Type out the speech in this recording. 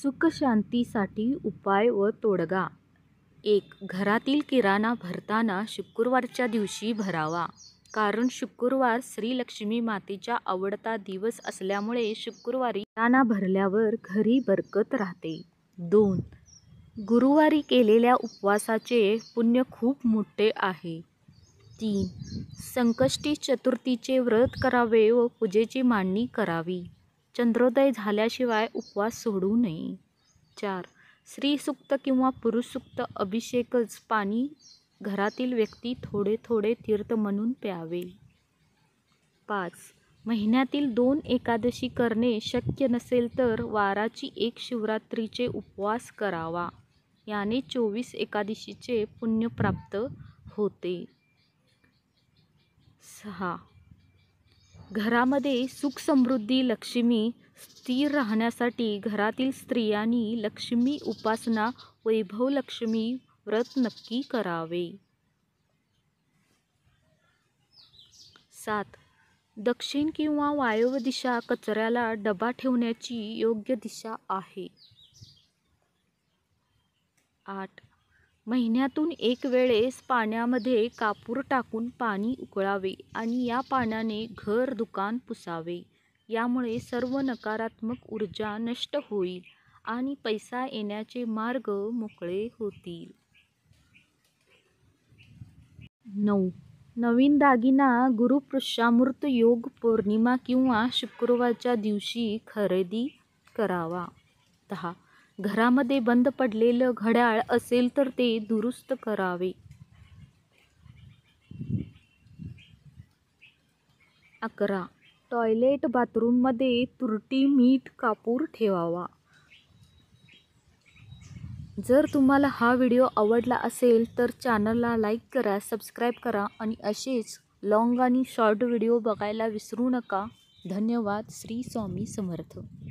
सुख शांतीसाठी उपाय व तोडगा. 1. घरातील किराणा भरताना शुक्रवारच्या दिवशी भरावा. कारण शुक्रवार श्री लक्ष्मी मातेचा आवडता दिवस असल्यामुळे शुक्रवारी किराणा भरल्यावर घरी बरकत राहते. 2. गुरुवारी केलेल्या उपवासाचे पुण्य खूप मोठे आहे. 3. संकष्टी चतुर्थीचे व्रत करावे व पूजेची मांडणी करावी. चंद्रोदय झाल्याशिवाय उपवास सोडू नये. 4. स्त्रीसूक्त किंवा पुरुषसूक्त अभिषेकच पाणी घरातील व्यक्ती थोडे थोडे तीर्थ म्हणून प्यावे. 5. महिन्यातील 2 एकादशी करणे शक्य नसेल तर वाराची एक शिवरात्रीचे उपवास करावा. याने 24 एकादशीचे पुण्य प्राप्त होते. 6. घरामध्ये सुख समृद्धी लक्ष्मी स्थिर राहण्यासाठी घरातील स्त्रियांनी लक्ष्मी उपासना वैभव लक्ष्मी व्रत नक्की करावे. 7. दक्षिण किंवा वायव्य दिशा कचऱ्याला डबा ठेवण्याची योग्य दिशा आहे. 8. महिन्यातून एक वेळेस पाण्यामध्ये कापूर टाकून पाणी उकळावे आणि या पाण्याने घर दुकान पुसावे. यामुळे सर्व नकारात्मक ऊर्जा नष्ट होईल आणि पैसा येण्याचे मार्ग मोकळे होतील. 9. नवीन दागिना गुरुपुष्यामृत योग पौर्णिमा किंवा शुक्रवारच्या दिवशी खरेदी करावा. 10. घरामध्ये बंद पडलेलं घड्याळ असेल तर ते दुरुस्त करावे. 11. टॉयलेट बाथरूममध्ये तुरटी मीठ कापूर ठेवावा. जर तुम्हाला हा व्हिडिओ आवडला असेल तर चॅनलला लाईक करा, सबस्क्राईब करा आणि असेच लॉंग आणि शॉर्ट व्हिडिओ बघायला विसरू नका. धन्यवाद. श्री स्वामी समर्थ.